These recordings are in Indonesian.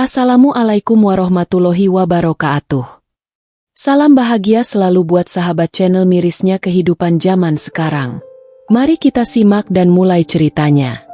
Assalamualaikum warahmatullahi wabarakatuh. Salam bahagia selalu buat sahabat channel mirisnya kehidupan zaman sekarang. Mari kita simak dan mulai ceritanya.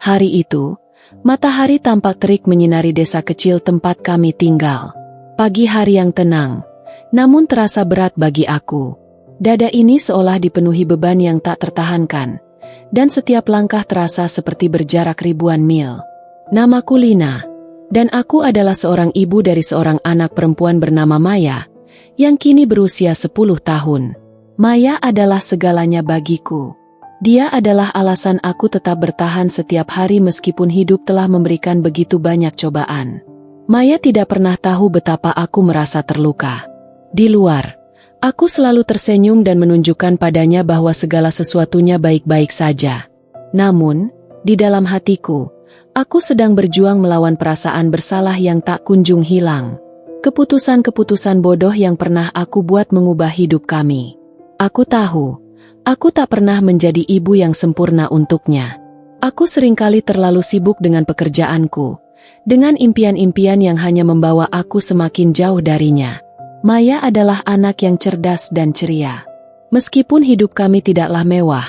Hari itu, matahari tampak terik menyinari desa kecil tempat kami tinggal. Pagi hari yang tenang, namun terasa berat bagi aku. Dada ini seolah dipenuhi beban yang tak tertahankan, dan setiap langkah terasa seperti berjarak ribuan mil. Namaku Lina. Dan aku adalah seorang ibu dari seorang anak perempuan bernama Maya, yang kini berusia 10 tahun. Maya adalah segalanya bagiku. Dia adalah alasan aku tetap bertahan setiap hari meskipun hidup telah memberikan begitu banyak cobaan. Maya tidak pernah tahu betapa aku merasa terluka. Di luar, aku selalu tersenyum dan menunjukkan padanya bahwa segala sesuatunya baik-baik saja. Namun, di dalam hatiku, aku sedang berjuang melawan perasaan bersalah yang tak kunjung hilang. Keputusan-keputusan bodoh yang pernah aku buat mengubah hidup kami. Aku tahu, aku tak pernah menjadi ibu yang sempurna untuknya. Aku seringkali terlalu sibuk dengan pekerjaanku, dengan impian-impian yang hanya membawa aku semakin jauh darinya. Maya adalah anak yang cerdas dan ceria. Meskipun hidup kami tidaklah mewah,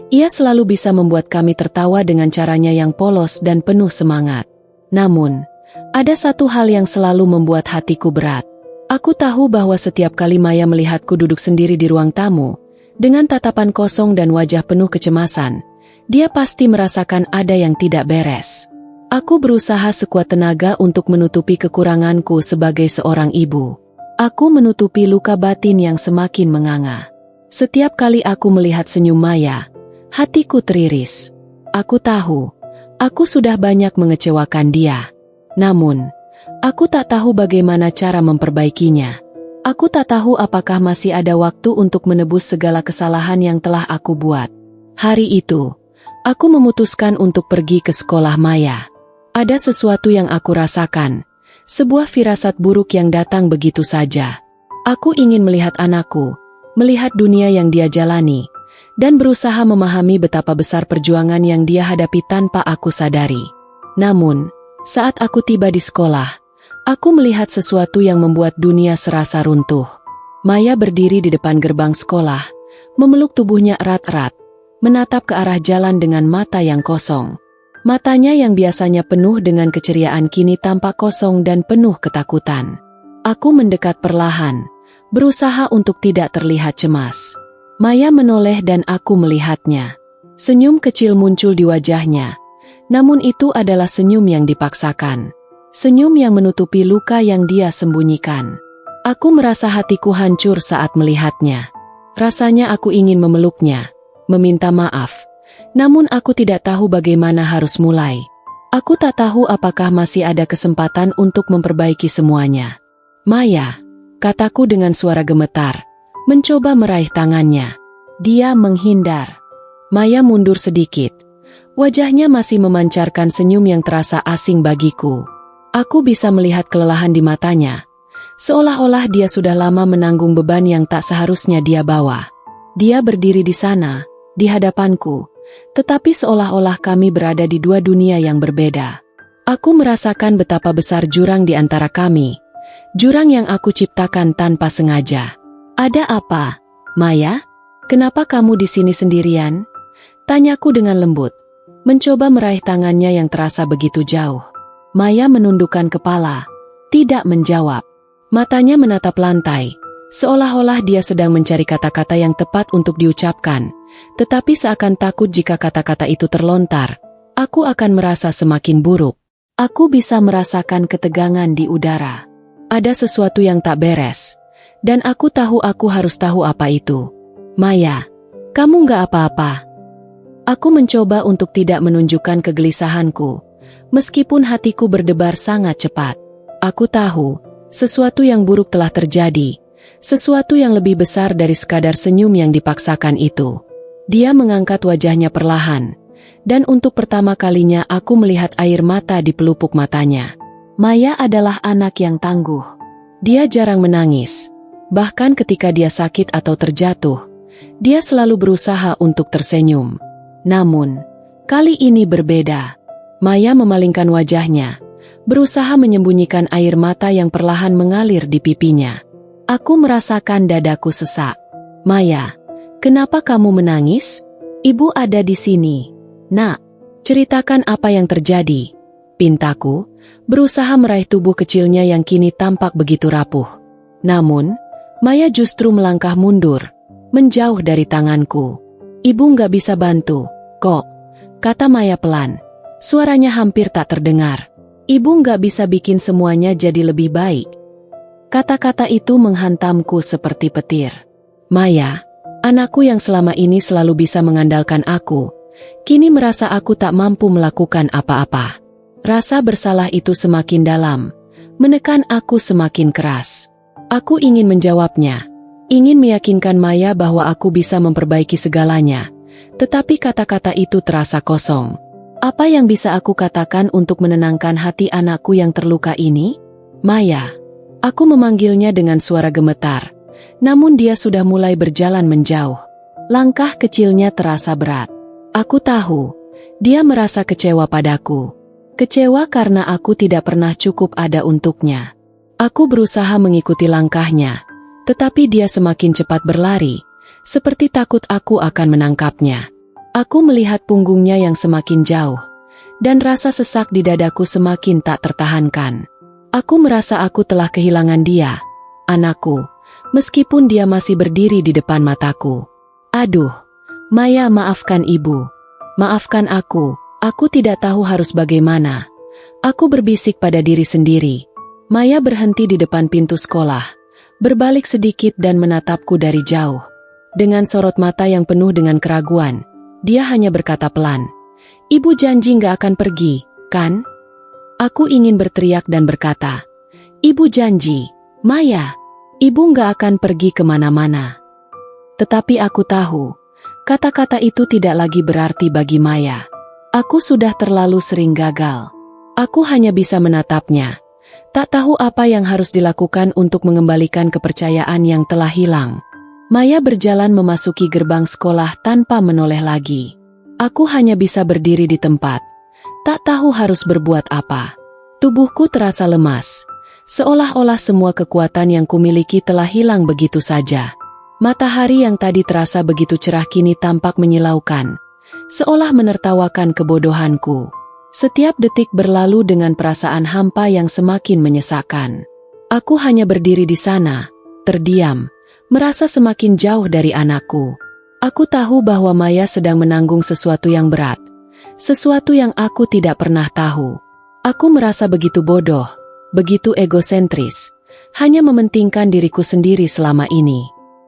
ia selalu bisa membuat kami tertawa dengan caranya yang polos dan penuh semangat. Namun, ada satu hal yang selalu membuat hatiku berat. Aku tahu bahwa setiap kali Maya melihatku duduk sendiri di ruang tamu, dengan tatapan kosong dan wajah penuh kecemasan, dia pasti merasakan ada yang tidak beres. Aku berusaha sekuat tenaga untuk menutupi kekuranganku sebagai seorang ibu. Aku menutupi luka batin yang semakin menganga. Setiap kali aku melihat senyum Maya, hatiku teriris. Aku tahu, aku sudah banyak mengecewakan dia. Namun, aku tak tahu bagaimana cara memperbaikinya. Aku tak tahu apakah masih ada waktu untuk menebus segala kesalahan yang telah aku buat. Hari itu, aku memutuskan untuk pergi ke sekolah Maya. Ada sesuatu yang aku rasakan, sebuah firasat buruk yang datang begitu saja. Aku ingin melihat anakku, melihat dunia yang dia jalani, dan berusaha memahami betapa besar perjuangan yang dia hadapi tanpa aku sadari. Namun, saat aku tiba di sekolah, aku melihat sesuatu yang membuat dunia serasa runtuh. Maya berdiri di depan gerbang sekolah, memeluk tubuhnya erat-erat, menatap ke arah jalan dengan mata yang kosong. Matanya yang biasanya penuh dengan keceriaan kini tampak kosong dan penuh ketakutan. Aku mendekat perlahan, berusaha untuk tidak terlihat cemas. Maya menoleh dan aku melihatnya. Senyum kecil muncul di wajahnya, namun itu adalah senyum yang dipaksakan. Senyum yang menutupi luka yang dia sembunyikan. Aku merasa hatiku hancur saat melihatnya. Rasanya aku ingin memeluknya, meminta maaf. Namun aku tidak tahu bagaimana harus mulai. Aku tak tahu apakah masih ada kesempatan untuk memperbaiki semuanya. Maya, kataku dengan suara gemetar, mencoba meraih tangannya. Dia menghindar. Maya mundur sedikit. Wajahnya masih memancarkan senyum yang terasa asing bagiku. Aku bisa melihat kelelahan di matanya, seolah-olah dia sudah lama menanggung beban yang tak seharusnya dia bawa. Dia berdiri di sana, di hadapanku, tetapi seolah-olah kami berada di dua dunia yang berbeda. Aku merasakan betapa besar jurang di antara kami, jurang yang aku ciptakan tanpa sengaja. Ada apa, Maya? Kenapa kamu di sini sendirian? Tanyaku dengan lembut, mencoba meraih tangannya yang terasa begitu jauh. Maya menundukkan kepala, tidak menjawab. Matanya menatap lantai, seolah-olah dia sedang mencari kata-kata yang tepat untuk diucapkan, tetapi seakan takut jika kata-kata itu terlontar, aku akan merasa semakin buruk. Aku bisa merasakan ketegangan di udara. Ada sesuatu yang tak beres, dan aku tahu aku harus tahu apa itu. Maya, kamu nggak apa-apa? Aku mencoba untuk tidak menunjukkan kegelisahanku, meskipun hatiku berdebar sangat cepat. Aku tahu, sesuatu yang buruk telah terjadi, sesuatu yang lebih besar dari sekadar senyum yang dipaksakan itu. Dia mengangkat wajahnya perlahan, dan untuk pertama kalinya aku melihat air mata di pelupuk matanya. Maya adalah anak yang tangguh. Dia jarang menangis, bahkan ketika dia sakit atau terjatuh, dia selalu berusaha untuk tersenyum. Namun, kali ini berbeda. Maya memalingkan wajahnya, berusaha menyembunyikan air mata yang perlahan mengalir di pipinya. Aku merasakan dadaku sesak. Maya, kenapa kamu menangis? Ibu ada di sini. Nak, ceritakan apa yang terjadi. Pintaku, berusaha meraih tubuh kecilnya yang kini tampak begitu rapuh. Namun, Maya justru melangkah mundur, menjauh dari tanganku. Ibu nggak bisa bantu, kok, kata Maya pelan. Suaranya hampir tak terdengar. Ibu nggak bisa bikin semuanya jadi lebih baik. Kata-kata itu menghantamku seperti petir. Maya, anakku yang selama ini selalu bisa mengandalkan aku, kini merasa aku tak mampu melakukan apa-apa. Rasa bersalah itu semakin dalam, menekan aku semakin keras. Aku ingin menjawabnya, ingin meyakinkan Maya bahwa aku bisa memperbaiki segalanya, tetapi kata-kata itu terasa kosong. Apa yang bisa aku katakan untuk menenangkan hati anakku yang terluka ini? Maya. Aku memanggilnya dengan suara gemetar, namun dia sudah mulai berjalan menjauh. Langkah kecilnya terasa berat. Aku tahu, dia merasa kecewa padaku. Kecewa karena aku tidak pernah cukup ada untuknya. Aku berusaha mengikuti langkahnya, tetapi dia semakin cepat berlari, seperti takut aku akan menangkapnya. Aku melihat punggungnya yang semakin jauh, dan rasa sesak di dadaku semakin tak tertahankan. Aku merasa aku telah kehilangan dia, anakku, meskipun dia masih berdiri di depan mataku. Aduh, Maya, maafkan ibu. Maafkan aku tidak tahu harus bagaimana. Aku berbisik pada diri sendiri. Maya berhenti di depan pintu sekolah, berbalik sedikit dan menatapku dari jauh. Dengan sorot mata yang penuh dengan keraguan, dia hanya berkata pelan, "Ibu janji nggak akan pergi, kan?" Aku ingin berteriak dan berkata, "Ibu janji, Maya, ibu nggak akan pergi kemana-mana." Tetapi aku tahu, kata-kata itu tidak lagi berarti bagi Maya. Aku sudah terlalu sering gagal. Aku hanya bisa menatapnya, tak tahu apa yang harus dilakukan untuk mengembalikan kepercayaan yang telah hilang. Maya berjalan memasuki gerbang sekolah tanpa menoleh lagi. Aku hanya bisa berdiri di tempat, tak tahu harus berbuat apa. Tubuhku terasa lemas, seolah-olah semua kekuatan yang kumiliki telah hilang begitu saja. Matahari yang tadi terasa begitu cerah kini tampak menyilaukan, seolah menertawakan kebodohanku. Setiap detik berlalu dengan perasaan hampa yang semakin menyesakkan. Aku hanya berdiri di sana, terdiam, merasa semakin jauh dari anakku. Aku tahu bahwa Maya sedang menanggung sesuatu yang berat, sesuatu yang aku tidak pernah tahu. Aku merasa begitu bodoh, begitu egosentris, hanya mementingkan diriku sendiri selama ini.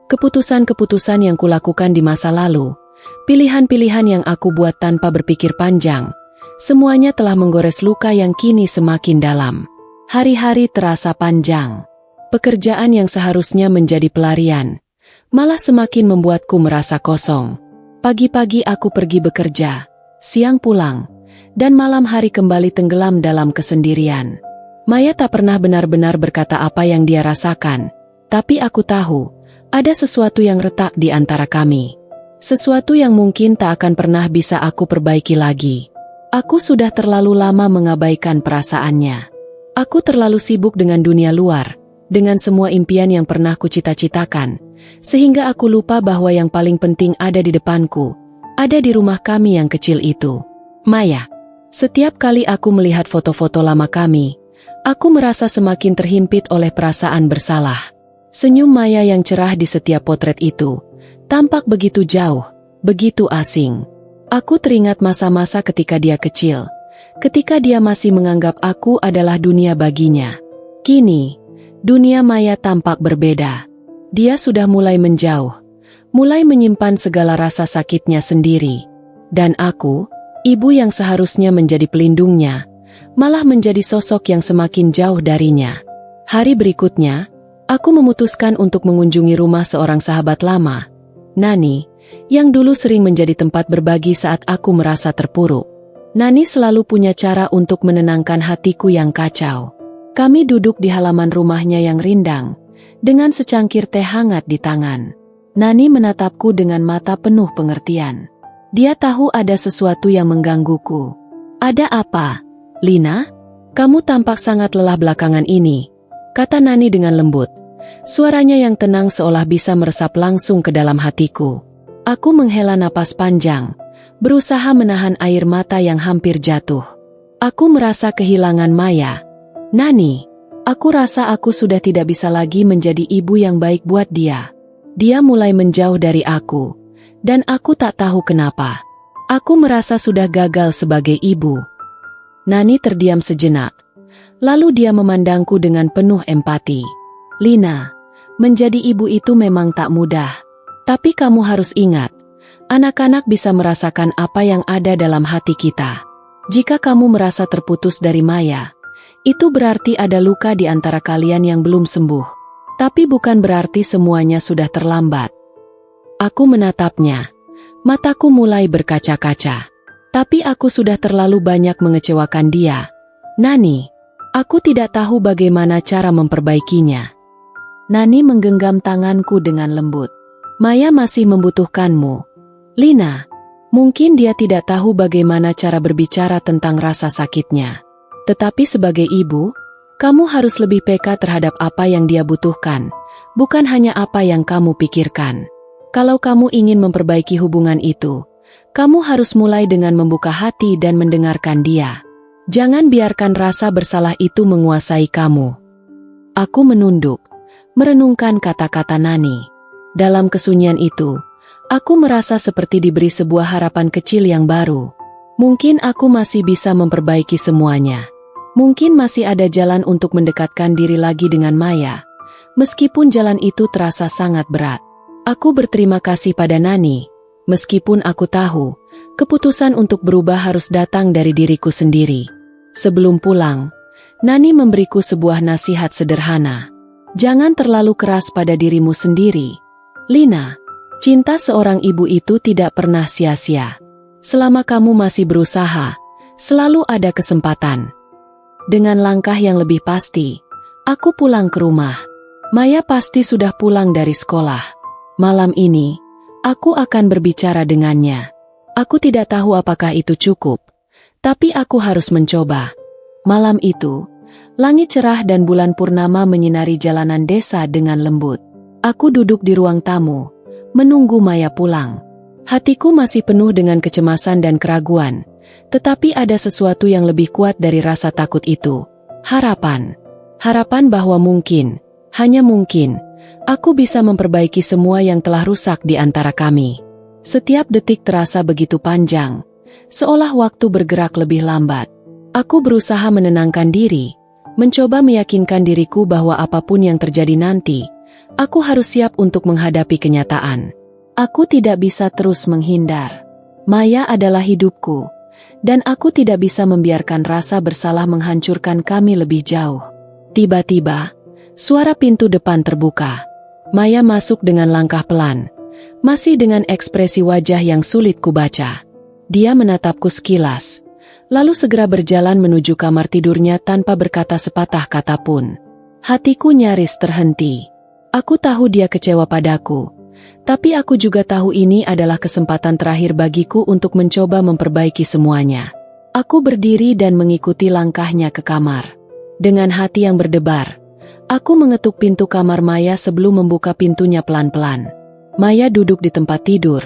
Keputusan-keputusan yang kulakukan di masa lalu, pilihan-pilihan yang aku buat tanpa berpikir panjang, semuanya telah menggores luka yang kini semakin dalam. Hari-hari terasa panjang. Pekerjaan yang seharusnya menjadi pelarian, malah semakin membuatku merasa kosong. Pagi-pagi aku pergi bekerja, siang pulang, dan malam hari kembali tenggelam dalam kesendirian. Maya tak pernah benar-benar berkata apa yang dia rasakan, tapi aku tahu, ada sesuatu yang retak di antara kami. Sesuatu yang mungkin tak akan pernah bisa aku perbaiki lagi. Aku sudah terlalu lama mengabaikan perasaannya. Aku terlalu sibuk dengan dunia luar, dengan semua impian yang pernah kucita-citakan, sehingga aku lupa bahwa yang paling penting ada di depanku, ada di rumah kami yang kecil itu. Maya. Setiap kali aku melihat foto-foto lama kami, aku merasa semakin terhimpit oleh perasaan bersalah. Senyum Maya yang cerah di setiap potret itu, tampak begitu jauh, begitu asing. Aku teringat masa-masa ketika dia kecil, ketika dia masih menganggap aku adalah dunia baginya. Kini, dunia Maya tampak berbeda. Dia sudah mulai menjauh, mulai menyimpan segala rasa sakitnya sendiri. Dan aku, ibu yang seharusnya menjadi pelindungnya, malah menjadi sosok yang semakin jauh darinya. Hari berikutnya, aku memutuskan untuk mengunjungi rumah seorang sahabat lama, Nani, yang dulu sering menjadi tempat berbagi saat aku merasa terpuruk. Nani selalu punya cara untuk menenangkan hatiku yang kacau. Kami duduk di halaman rumahnya yang rindang, dengan secangkir teh hangat di tangan. Nani menatapku dengan mata penuh pengertian. Dia tahu ada sesuatu yang menggangguku. "Ada apa, Lina? Kamu tampak sangat lelah belakangan ini, kata Nani dengan lembut. Suaranya yang tenang seolah bisa meresap langsung ke dalam hatiku. Aku menghela napas panjang, berusaha menahan air mata yang hampir jatuh. Aku merasa kehilangan Maya. Nani, aku rasa aku sudah tidak bisa lagi menjadi ibu yang baik buat dia. Dia mulai menjauh dari aku, dan aku tak tahu kenapa. Aku merasa sudah gagal sebagai ibu. Nani terdiam sejenak. Lalu dia memandangku dengan penuh empati. Lina, menjadi ibu itu memang tak mudah. Tapi kamu harus ingat, anak-anak bisa merasakan apa yang ada dalam hati kita. Jika kamu merasa terputus dari Maya, itu berarti ada luka di antara kalian yang belum sembuh. Tapi bukan berarti semuanya sudah terlambat. Aku menatapnya. Mataku mulai berkaca-kaca. Tapi aku sudah terlalu banyak mengecewakan dia. Nani, aku tidak tahu bagaimana cara memperbaikinya. Nani menggenggam tanganku dengan lembut. Maya masih membutuhkanmu. Lina, mungkin dia tidak tahu bagaimana cara berbicara tentang rasa sakitnya. Tetapi sebagai ibu, kamu harus lebih peka terhadap apa yang dia butuhkan, bukan hanya apa yang kamu pikirkan. Kalau kamu ingin memperbaiki hubungan itu, kamu harus mulai dengan membuka hati dan mendengarkan dia. Jangan biarkan rasa bersalah itu menguasai kamu. Aku menunduk, merenungkan kata-kata Nani. Dalam kesunyian itu, aku merasa seperti diberi sebuah harapan kecil yang baru. Mungkin aku masih bisa memperbaiki semuanya. Mungkin masih ada jalan untuk mendekatkan diri lagi dengan Maya. Meskipun jalan itu terasa sangat berat. Aku berterima kasih pada Nani. Meskipun aku tahu, keputusan untuk berubah harus datang dari diriku sendiri. Sebelum pulang, Nani memberiku sebuah nasihat sederhana. Jangan terlalu keras pada dirimu sendiri. Lina, cinta seorang ibu itu tidak pernah sia-sia. Selama kamu masih berusaha, selalu ada kesempatan. Dengan langkah yang lebih pasti, aku pulang ke rumah. Maya pasti sudah pulang dari sekolah. Malam ini, aku akan berbicara dengannya. Aku tidak tahu apakah itu cukup, tapi aku harus mencoba. Malam itu, langit cerah dan bulan purnama menyinari jalanan desa dengan lembut. Aku duduk di ruang tamu, menunggu Maya pulang. Hatiku masih penuh dengan kecemasan dan keraguan, tetapi ada sesuatu yang lebih kuat dari rasa takut itu. Harapan. Harapan bahwa mungkin, hanya mungkin, aku bisa memperbaiki semua yang telah rusak di antara kami. Setiap detik terasa begitu panjang, seolah waktu bergerak lebih lambat. Aku berusaha menenangkan diri, mencoba meyakinkan diriku bahwa apapun yang terjadi nanti, aku harus siap untuk menghadapi kenyataan. Aku tidak bisa terus menghindar. Maya adalah hidupku, dan aku tidak bisa membiarkan rasa bersalah menghancurkan kami lebih jauh. Tiba-tiba, suara pintu depan terbuka. Maya masuk dengan langkah pelan, masih dengan ekspresi wajah yang sulit kubaca. Dia menatapku sekilas, lalu segera berjalan menuju kamar tidurnya tanpa berkata sepatah kata pun. Hatiku nyaris terhenti. Aku tahu dia kecewa padaku, tapi aku juga tahu ini adalah kesempatan terakhir bagiku untuk mencoba memperbaiki semuanya. Aku berdiri dan mengikuti langkahnya ke kamar. Dengan hati yang berdebar, aku mengetuk pintu kamar Maya sebelum membuka pintunya pelan-pelan. Maya duduk di tempat tidur,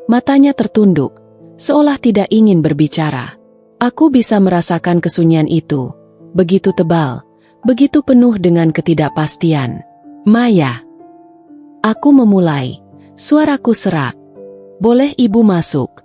matanya tertunduk, seolah tidak ingin berbicara. Aku bisa merasakan kesunyian itu, begitu tebal, begitu penuh dengan ketidakpastian. Maya. Aku memulai, suaraku serak. Boleh ibu masuk?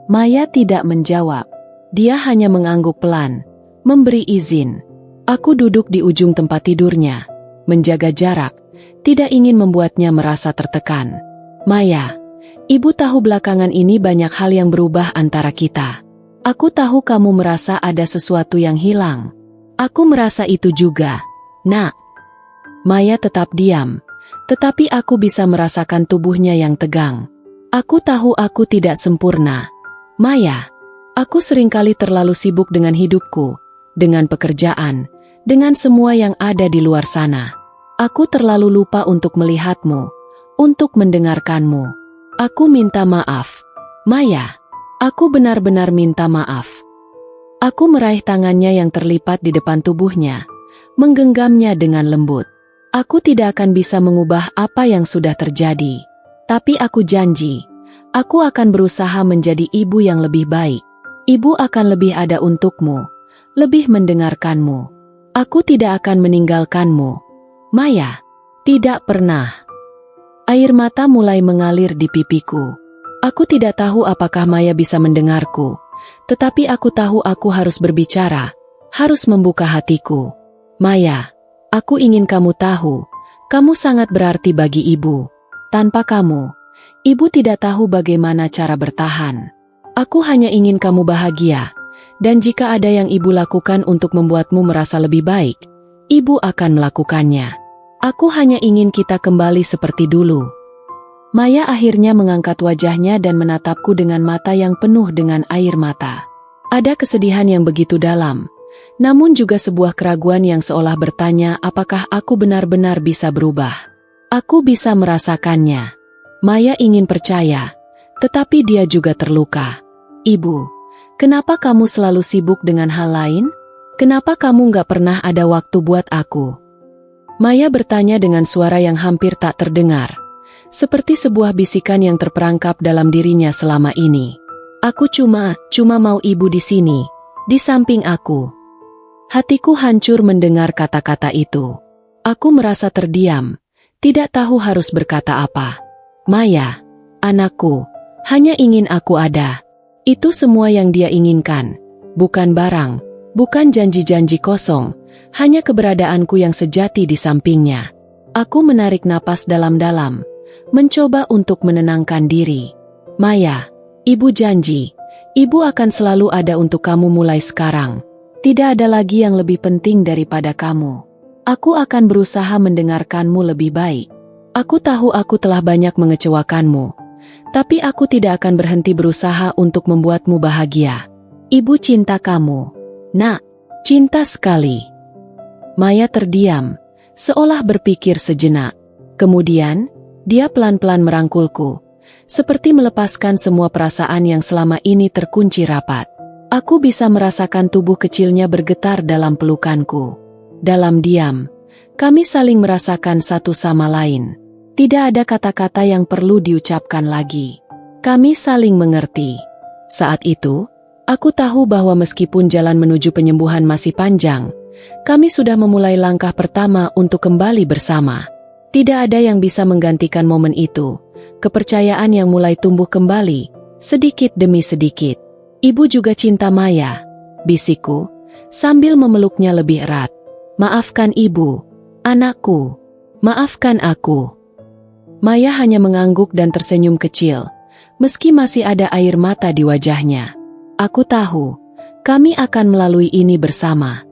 Maya tidak menjawab. Dia hanya mengangguk pelan, memberi izin. Aku duduk di ujung tempat tidurnya, menjaga jarak, tidak ingin membuatnya merasa tertekan. Maya, ibu tahu belakangan ini banyak hal yang berubah antara kita. Aku tahu kamu merasa ada sesuatu yang hilang. Aku merasa itu juga, Nak. Maya tetap diam, tetapi aku bisa merasakan tubuhnya yang tegang. Aku tahu aku tidak sempurna. Maya, aku seringkali terlalu sibuk dengan hidupku, dengan pekerjaan, dengan semua yang ada di luar sana. Aku terlalu lupa untuk melihatmu, untuk mendengarkanmu. Aku minta maaf. Maya, aku benar-benar minta maaf. Aku meraih tangannya yang terlipat di depan tubuhnya, menggenggamnya dengan lembut. Aku tidak akan bisa mengubah apa yang sudah terjadi. Tapi aku janji, aku akan berusaha menjadi ibu yang lebih baik. Ibu akan lebih ada untukmu, lebih mendengarkanmu. Aku tidak akan meninggalkanmu, Maya. Tidak pernah. Air mata mulai mengalir di pipiku. Aku tidak tahu apakah Maya bisa mendengarku, tetapi aku tahu aku harus berbicara, harus membuka hatiku. Maya, aku ingin kamu tahu, kamu sangat berarti bagi ibu. Tanpa kamu, ibu tidak tahu bagaimana cara bertahan. Aku hanya ingin kamu bahagia, dan jika ada yang ibu lakukan untuk membuatmu merasa lebih baik, ibu akan melakukannya. Aku hanya ingin kita kembali seperti dulu. Maya akhirnya mengangkat wajahnya dan menatapku dengan mata yang penuh dengan air mata. Ada kesedihan yang begitu dalam, namun juga sebuah keraguan yang seolah bertanya apakah aku benar-benar bisa berubah. Aku bisa merasakannya. Maya ingin percaya, tetapi dia juga terluka. Ibu, kenapa kamu selalu sibuk dengan hal lain? Kenapa kamu gak pernah ada waktu buat aku? Maya bertanya dengan suara yang hampir tak terdengar, seperti sebuah bisikan yang terperangkap dalam dirinya selama ini. Aku cuma mau ibu di sini, di samping aku. Hatiku hancur mendengar kata-kata itu. Aku merasa terdiam, tidak tahu harus berkata apa. Maya, anakku, hanya ingin aku ada. Itu semua yang dia inginkan, bukan barang, bukan janji-janji kosong, hanya keberadaanku yang sejati di sampingnya. Aku menarik napas dalam-dalam, mencoba untuk menenangkan diri. Maya, ibu janji, ibu akan selalu ada untuk kamu mulai sekarang. Tidak ada lagi yang lebih penting daripada kamu. Aku akan berusaha mendengarkanmu lebih baik. Aku tahu aku telah banyak mengecewakanmu, tapi aku tidak akan berhenti berusaha untuk membuatmu bahagia. Ibu cinta kamu, nak, cinta sekali. Maya terdiam, seolah berpikir sejenak. Kemudian, dia pelan-pelan merangkulku, seperti melepaskan semua perasaan yang selama ini terkunci rapat. Aku bisa merasakan tubuh kecilnya bergetar dalam pelukanku. Dalam diam, kami saling merasakan satu sama lain. Tidak ada kata-kata yang perlu diucapkan lagi. Kami saling mengerti. Saat itu, aku tahu bahwa meskipun jalan menuju penyembuhan masih panjang, kami sudah memulai langkah pertama untuk kembali bersama. Tidak ada yang bisa menggantikan momen itu. Kepercayaan yang mulai tumbuh kembali, sedikit demi sedikit. Ibu juga cinta Maya, bisikku, sambil memeluknya lebih erat. Maafkan ibu, anakku, maafkan aku. Maya hanya mengangguk dan tersenyum kecil, meski masih ada air mata di wajahnya. Aku tahu, kami akan melalui ini bersama.